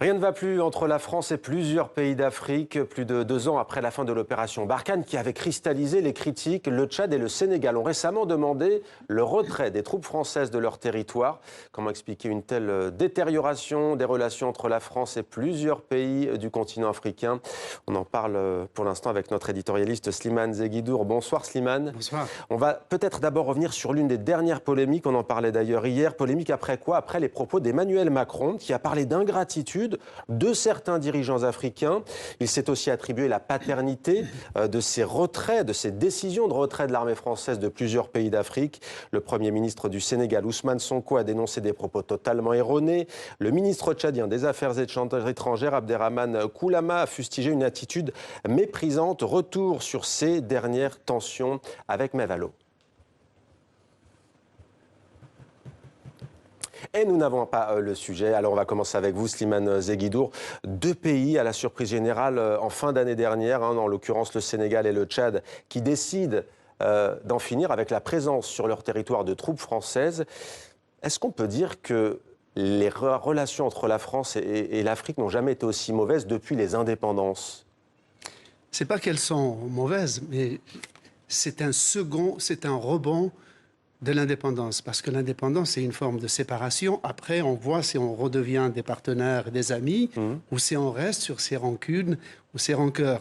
Rien ne va plus entre la France et plusieurs pays d'Afrique. Plus de 2 ans après la fin de l'opération Barkhane qui avait cristallisé les critiques, le Tchad et le Sénégal ont récemment demandé le retrait des troupes françaises de leur territoire. Comment expliquer une telle détérioration des relations entre la France et plusieurs pays du continent africain? On en parle pour l'instant avec notre éditorialiste Slimane Zeguidour. Bonsoir Slimane. Bonsoir. On va peut-être d'abord revenir sur l'une des dernières polémiques, on en parlait d'ailleurs hier. Polémique après quoi? Après les propos d'Emmanuel Macron qui a parlé d'ingratitude de certains dirigeants africains. Il s'est aussi attribué la paternité de ces retraits, de ces décisions de retrait de l'armée française de plusieurs pays d'Afrique. Le Premier ministre du Sénégal, Ousmane Sonko, a dénoncé des propos totalement erronés. Le ministre tchadien des Affaires étrangères, Abderrahmane Koulama, a fustigé une attitude méprisante. Retour sur ces dernières tensions avec Mevalo. Et nous n'avons pas le sujet. Alors on va commencer avec vous, Slimane Zeguidour. 2 pays à la surprise générale en fin d'année dernière, en l'occurrence le Sénégal et le Tchad, qui décident d'en finir avec la présence sur leur territoire de troupes françaises. Est-ce qu'on peut dire que les relations entre la France et l'Afrique n'ont jamais été aussi mauvaises depuis les indépendances? C'est pas qu'elles sont mauvaises, mais c'est un rebond de l'indépendance. Parce que l'indépendance, c'est une forme de séparation. Après, on voit si on redevient des partenaires, des amis, ou si on reste sur ses rancunes ou ses rancœurs.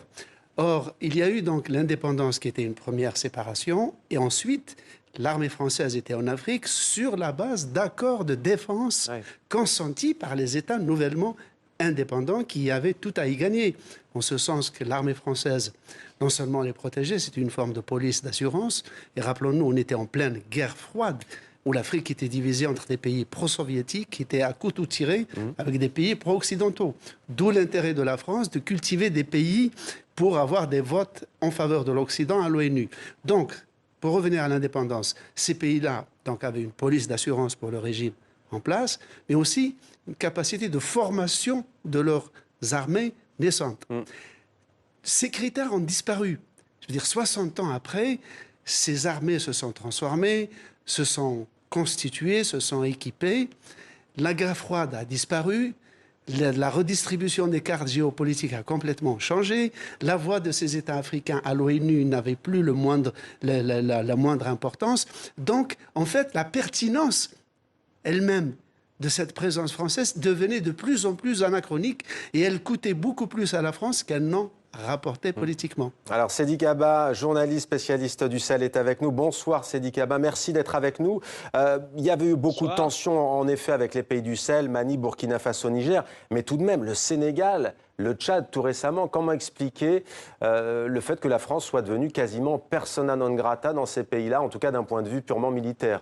Or, il y a eu donc l'indépendance qui était une première séparation, et ensuite, l'armée française était en Afrique sur la base d'accords de défense consentis par les États nouvellement indépendants qui avaient tout à y gagner. En ce sens que l'armée française, non seulement les protégeait, c'était une forme de police d'assurance. Et rappelons-nous, on était en pleine guerre froide, où l'Afrique était divisée entre des pays pro-soviétiques qui étaient à couteau tiré avec des pays pro-occidentaux. D'où l'intérêt de la France de cultiver des pays pour avoir des votes en faveur de l'Occident à l'ONU. Donc, pour revenir à l'indépendance, ces pays-là avaient une police d'assurance pour le régime en place, mais aussi une capacité de formation de leurs armées naissantes. Ces critères ont disparu. Je veux dire, 60 ans après, ces armées se sont transformées, se sont constituées, se sont équipées. La guerre froide a disparu. La redistribution des cartes géopolitiques a complètement changé. La voix de ces États africains à l'ONU n'avait plus la moindre importance. Donc, en fait, la pertinence elle-même de cette présence française devenait de plus en plus anachronique et elle coûtait beaucoup plus à la France qu'elle n'en rapportait politiquement. Alors, Sédi Kaba, journaliste spécialiste du Sahel, est avec nous. Bonsoir, Sédi Kaba. Merci d'être avec nous. Il y avait eu beaucoup de tensions, en effet, avec les pays du Sahel, Mali, Burkina Faso, Niger. Mais tout de même, le Sénégal, le Tchad, tout récemment, comment expliquer le fait que la France soit devenue quasiment persona non grata dans ces pays-là, en tout cas d'un point de vue purement militaire?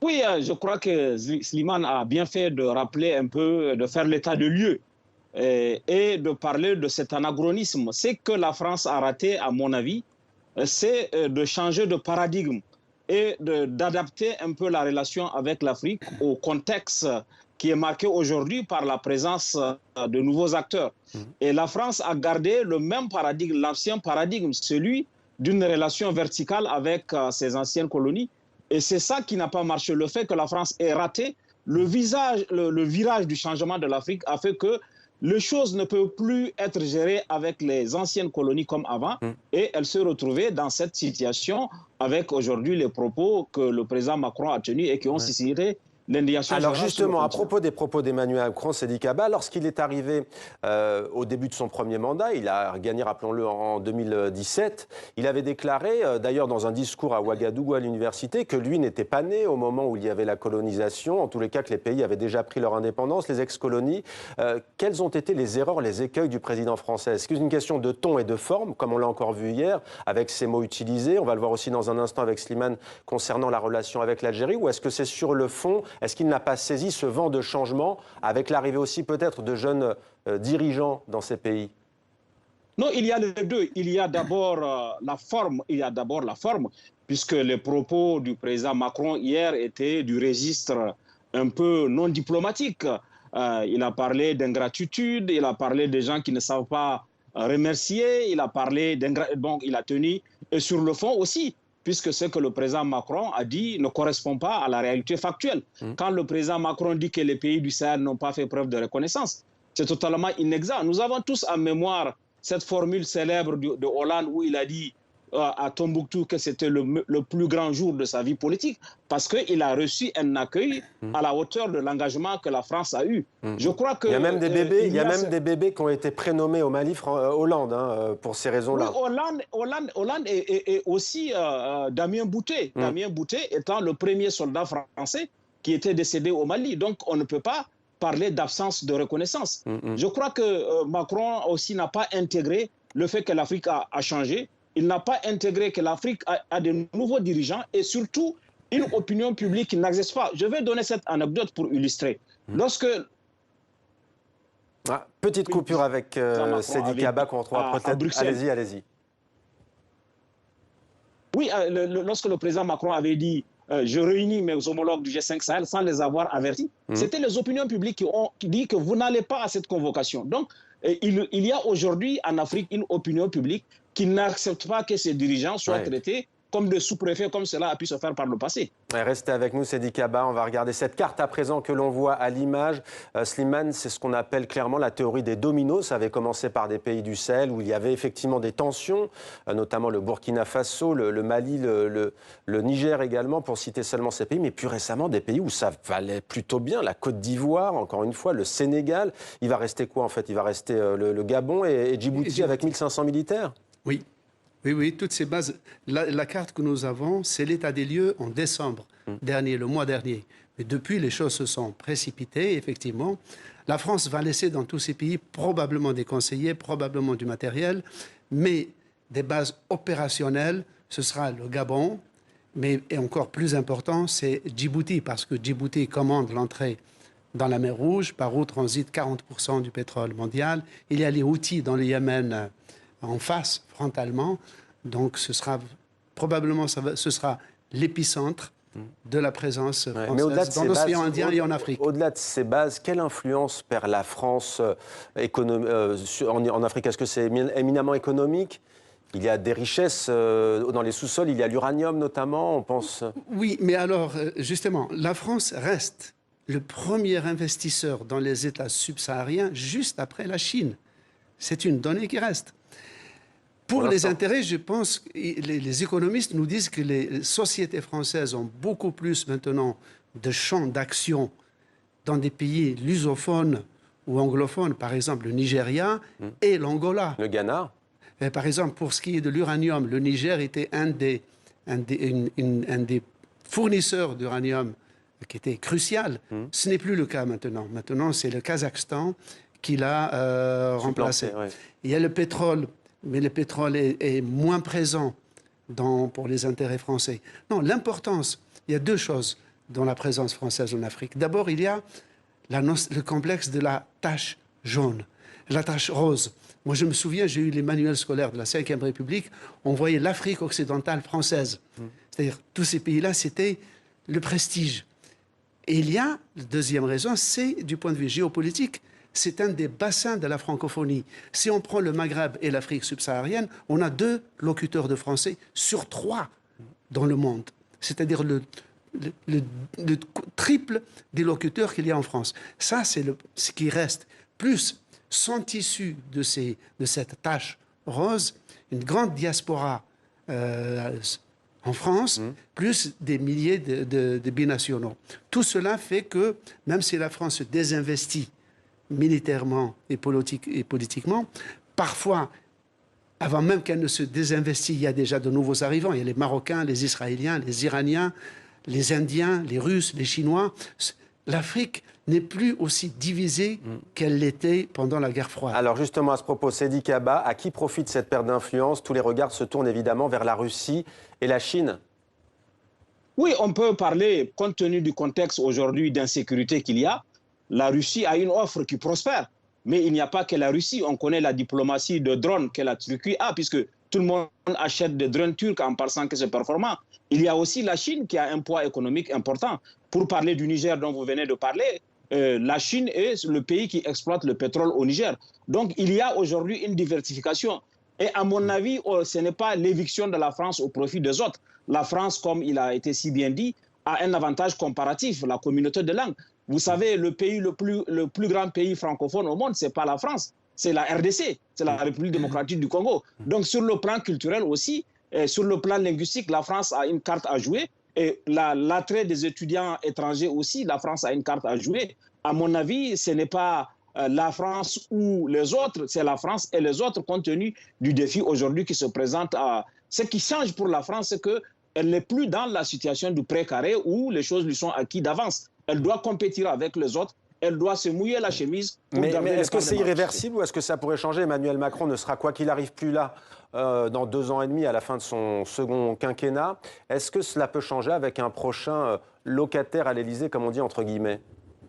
Oui, je crois que Slimane a bien fait de rappeler un peu, de faire l'état de lieu et de parler de cet anachronisme. Ce que la France a raté, à mon avis, c'est de changer de paradigme et d'adapter un peu la relation avec l'Afrique au contexte qui est marqué aujourd'hui par la présence de nouveaux acteurs. Et la France a gardé le même paradigme, l'ancien paradigme, celui d'une relation verticale avec ses anciennes colonies. Et c'est ça qui n'a pas marché. Le fait que la France ait raté, le virage du changement de l'Afrique a fait que les choses ne peuvent plus être gérées avec les anciennes colonies comme avant. Et elle se retrouvait dans cette situation avec aujourd'hui les propos que le président Macron a tenus et qui ont suscité l'indignation. Alors justement, à propos des propos d'Emmanuel Macron, Sédi Kaba, lorsqu'il est arrivé au début de son premier mandat, il a gagné, rappelons-le, en 2017, il avait déclaré, d'ailleurs dans un discours à Ouagadougou à l'université, que lui n'était pas né au moment où il y avait la colonisation, en tous les cas que les pays avaient déjà pris leur indépendance, les ex-colonies. Quelles ont été les erreurs, les écueils du président français? Est-ce que c'est une question de ton et de forme, comme on l'a encore vu hier, avec ces mots utilisés? On va le voir aussi dans un instant avec Slimane concernant la relation avec l'Algérie, ou est-ce que c'est sur le fond? Est-ce qu'il n'a pas saisi ce vent de changement avec l'arrivée aussi peut-être de jeunes dirigeants dans ces pays? Non, il y a les deux. Il y a d'abord la forme, puisque les propos du président Macron hier étaient du registre un peu non diplomatique. Il a parlé d'ingratitude, il a parlé des gens qui ne savent pas remercier, il a parlé il a tenu, et sur le fond aussi, puisque ce que le président Macron a dit ne correspond pas à la réalité factuelle. Quand le président Macron dit que les pays du Sahel n'ont pas fait preuve de reconnaissance, c'est totalement inexact. Nous avons tous en mémoire cette formule célèbre de Hollande où il a dit à Tombouctou que c'était le plus grand jour de sa vie politique, parce qu'il a reçu un accueil à la hauteur de l'engagement que la France a eu. Je crois que, il y a même des bébés, des bébés qui ont été prénommés au Mali Hollande, hein, pour ces raisons-là. Oui, Hollande et aussi Damien Boutet. Damien Boutet étant le premier soldat français qui était décédé au Mali. Donc on ne peut pas parler d'absence de reconnaissance. Je crois que Macron aussi n'a pas intégré le fait que l'Afrique a changé. Il n'a pas intégré que l'Afrique a de nouveaux dirigeants et surtout une opinion publique qui n'existe pas. Je vais donner cette anecdote pour illustrer. Lorsque... petite coupure avec Seydi Kaba qu'on retrouvera peut-être. Allez-y. Oui, lorsque le président Macron avait dit je réunis mes homologues du G5 Sahel sans les avoir avertis, c'était les opinions publiques qui ont dit que vous n'allez pas à cette convocation. Donc, il y a aujourd'hui en Afrique une opinion publique qui n'accepte pas que ces dirigeants soient traités comme des sous-préfets, comme cela a pu se faire par le passé. Restez avec nous, Seydi Kaba. On va regarder cette carte à présent que l'on voit à l'image. Slimane, c'est ce qu'on appelle clairement la théorie des dominos. Ça avait commencé par des pays du Sahel où il y avait effectivement des tensions, notamment le Burkina Faso, le Mali, le Niger également, pour citer seulement ces pays. Mais plus récemment, des pays où ça valait plutôt bien. La Côte d'Ivoire, encore une fois, le Sénégal. Il va rester quoi en fait? Il va rester le Gabon et Djibouti avec 1500 militaires? Oui. Oui, toutes ces bases. La carte que nous avons, c'est l'état des lieux en décembre dernier, le mois dernier. Mais depuis, les choses se sont précipitées, effectivement. La France va laisser dans tous ces pays probablement des conseillers, probablement du matériel, mais des bases opérationnelles, ce sera le Gabon, mais et encore plus important, c'est Djibouti, parce que Djibouti commande l'entrée dans la mer Rouge, par où transite 40% du pétrole mondial. Il y a les Houthis dans le Yémen en face, frontalement. Donc ce sera probablement l'épicentre de la présence française dans l'océan Indien et en Afrique. Au-delà de ces bases, quelle influence perd la France en Afrique? Est-ce que c'est éminemment économique? Il y a des richesses dans les sous-sols, il y a l'uranium notamment, on pense... Oui, mais alors, justement, la France reste le premier investisseur dans les États subsahariens juste après la Chine. C'est une donnée qui reste. Pour les intérêts, je pense que les économistes nous disent que les sociétés françaises ont beaucoup plus maintenant de champs d'action dans des pays lusophones ou anglophones, par exemple le Nigeria et l'Angola. Le Ghana. Par exemple, pour ce qui est de l'uranium, le Niger était un des fournisseurs d'uranium qui était crucial. Ce n'est plus le cas maintenant. Maintenant, c'est le Kazakhstan qui l'a remplacé. Il y a le pétrole, mais le pétrole est moins présent pour les intérêts français. Non, l'importance, il y a deux choses dans la présence française en Afrique. D'abord, il y a le complexe de la tache jaune, la tache rose. Moi, je me souviens, j'ai eu les manuels scolaires de la Ve République, on voyait l'Afrique occidentale française. C'est-à-dire, tous ces pays-là, c'était le prestige. Et il y a, la deuxième raison, c'est du point de vue géopolitique, c'est un des bassins de la francophonie. Si on prend le Maghreb et l'Afrique subsaharienne, on a 2 locuteurs de français sur 3 dans le monde. C'est-à-dire le triple des locuteurs qu'il y a en France. Ça, c'est ce qui reste. Plus sont issus de cette tache rose, une grande diaspora en France, plus des milliers de binationaux. Tout cela fait que, même si la France se désinvestit militairement et politiquement, parfois, avant même qu'elle ne se désinvestisse, il y a déjà de nouveaux arrivants. Il y a les Marocains, les Israéliens, les Iraniens, les Indiens, les Russes, les Chinois. L'Afrique n'est plus aussi divisée qu'elle l'était pendant la guerre froide. Alors justement, à ce propos, Seydi Kaba, à qui profite cette perte d'influence? Tous les regards se tournent évidemment vers la Russie et la Chine. Oui, on peut parler, compte tenu du contexte aujourd'hui d'insécurité qu'il y a, la Russie a une offre qui prospère. Mais il n'y a pas que la Russie. On connaît la diplomatie de drones que la Turquie a, puisque tout le monde achète des drones turcs en pensant que c'est performant. Il y a aussi la Chine qui a un poids économique important. Pour parler du Niger dont vous venez de parler, la Chine est le pays qui exploite le pétrole au Niger. Donc il y a aujourd'hui une diversification. Et à mon avis, ce n'est pas l'éviction de la France au profit des autres. La France, comme il a été si bien dit, a un avantage comparatif, la communauté de langue. Vous savez, le plus grand pays francophone au monde, ce n'est pas la France, c'est la RDC, c'est la République démocratique du Congo. Donc sur le plan culturel aussi, et sur le plan linguistique, la France a une carte à jouer. Et l'attrait des étudiants étrangers aussi, la France a une carte à jouer. À mon avis, ce n'est pas la France ou les autres, c'est la France et les autres compte tenu du défi aujourd'hui qui se présente. Ce qui change pour la France, c'est qu'elle n'est plus dans la situation du précaré où les choses lui sont acquises d'avance. Elle doit compétir avec les autres. Elle doit se mouiller la chemise. Mais est-ce que c'est irréversible ou est-ce que ça pourrait changer? Emmanuel Macron ne sera quoi qu'il arrive plus là dans 2 ans et demi à la fin de son second quinquennat. Est-ce que cela peut changer avec un prochain locataire à l'Élysée, comme on dit entre guillemets?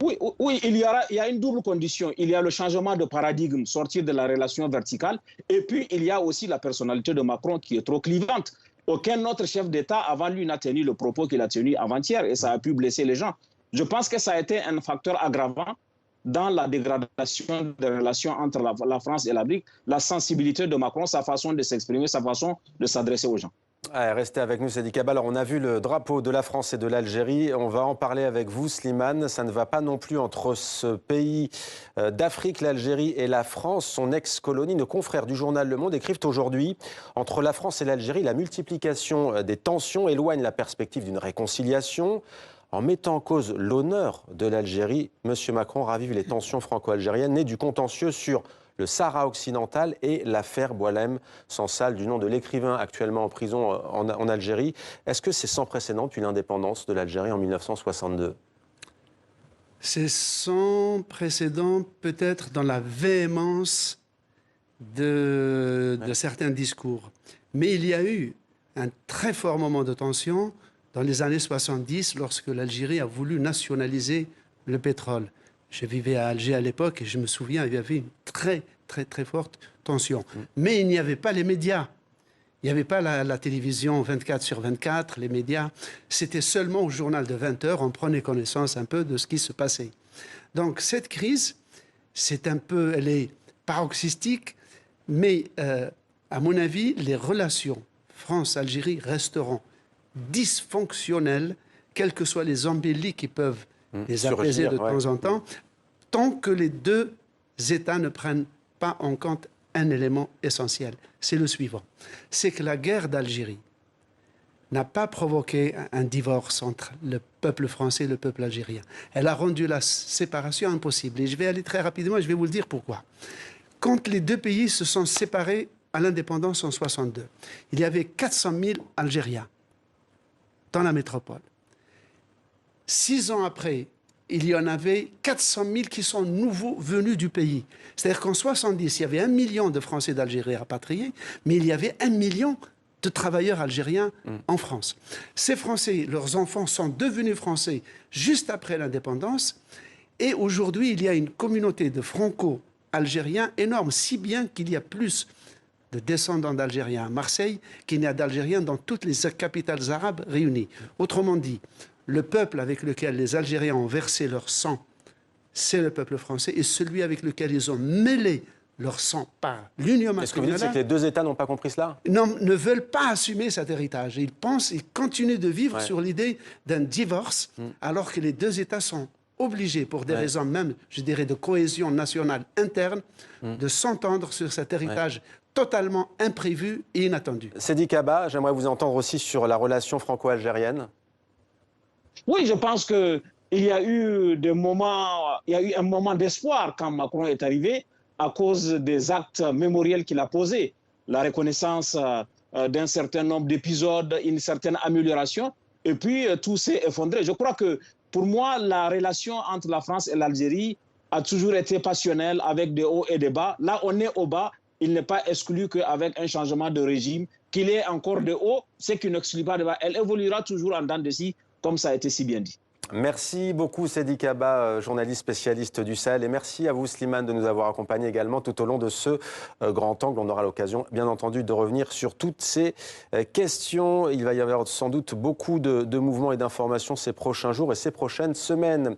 Oui, il y a une double condition. Il y a le changement de paradigme, sortir de la relation verticale. Et puis, il y a aussi la personnalité de Macron qui est trop clivante. Aucun autre chef d'État avant lui n'a tenu le propos qu'il a tenu avant-hier et ça a pu blesser les gens. Je pense que ça a été un facteur aggravant dans la dégradation des relations entre la France et l'Afrique, la sensibilité de Macron, sa façon de s'exprimer, sa façon de s'adresser aux gens. Restez avec nous, Sadi Kaba. Alors, on a vu le drapeau de la France et de l'Algérie. On va en parler avec vous, Slimane. Ça ne va pas non plus entre ce pays d'Afrique, l'Algérie et la France. Son ex-colonie, nos confrères du journal Le Monde écrivent aujourd'hui entre la France et l'Algérie, la multiplication des tensions éloigne la perspective d'une réconciliation. En mettant en cause l'honneur de l'Algérie, M. Macron ravive les tensions franco-algériennes nées du contentieux sur le Sahara occidental et l'affaire Boualem Sansal, du nom de l'écrivain actuellement en prison en Algérie. Est-ce que c'est sans précédent depuis l'indépendance de l'Algérie en 1962 ? C'est sans précédent peut-être dans la véhémence de certains discours. Mais il y a eu un très fort moment de tension dans les années 70, lorsque l'Algérie a voulu nationaliser le pétrole. Je vivais à Alger à l'époque et je me souviens, il y avait une très forte tension. Mais il n'y avait pas les médias. Il n'y avait pas la télévision 24/24, les médias. C'était seulement au journal de 20 heures, on prenait connaissance un peu de ce qui se passait. Donc cette crise, elle est paroxystique, mais à mon avis, les relations France-Algérie resteront dysfonctionnelles, quelles que soient les embellis qui peuvent les apaiser de temps en temps, tant que les deux États ne prennent pas en compte un élément essentiel. C'est le suivant. C'est que la guerre d'Algérie n'a pas provoqué un divorce entre le peuple français et le peuple algérien. Elle a rendu la séparation impossible. Et je vais aller très rapidement et je vais vous le dire pourquoi. Quand les deux pays se sont séparés à l'indépendance en 1962, il y avait 400 000 Algériens dans la métropole. 6 ans après, il y en avait 400 000 qui sont nouveaux venus du pays. C'est-à-dire qu'en 1970, il y avait 1 million de Français d'Algérie rapatriés, mais il y avait 1 million de travailleurs algériens en France. Ces Français, leurs enfants sont devenus Français juste après l'indépendance. Et aujourd'hui, il y a une communauté de franco-algériens énorme, si bien qu'il y a plus de descendants d'Algériens à Marseille qu'il n'y a d'Algériens dans toutes les capitales arabes réunies. Autrement dit, le peuple avec lequel les Algériens ont versé leur sang, c'est le peuple français, et celui avec lequel ils ont mêlé leur sang par l'union matrimoniale. Est-ce que vous dites que les deux États n'ont pas compris cela? Ne veulent pas assumer cet héritage. Ils continuent de vivre sur l'idée d'un divorce, alors que les deux États sont obligés, pour des raisons même, je dirais, de cohésion nationale interne, de s'entendre sur cet héritage totalement imprévu et inattendu. Sadi Kaba, j'aimerais vous entendre aussi sur la relation franco-algérienne. Oui, je pense qu'il y a eu des moments, il y a eu un moment d'espoir quand Macron est arrivé à cause des actes mémoriels qu'il a posés. La reconnaissance d'un certain nombre d'épisodes, une certaine amélioration, et puis tout s'est effondré. Je crois que pour moi, la relation entre la France et l'Algérie a toujours été passionnelle avec des hauts et des bas. Là, on est au bas. Il n'est pas exclu qu'avec un changement de régime, qu'il ait encore de haut, ce qui n'exclut pas de bas. Elle évoluera toujours en dents de scie, comme ça a été si bien dit. Merci beaucoup, Sadi Kaba, journaliste spécialiste du Sahel. Et merci à vous, Slimane, de nous avoir accompagnés également tout au long de ce grand angle. On aura l'occasion, bien entendu, de revenir sur toutes ces questions. Il va y avoir sans doute beaucoup de mouvements et d'informations ces prochains jours et ces prochaines semaines.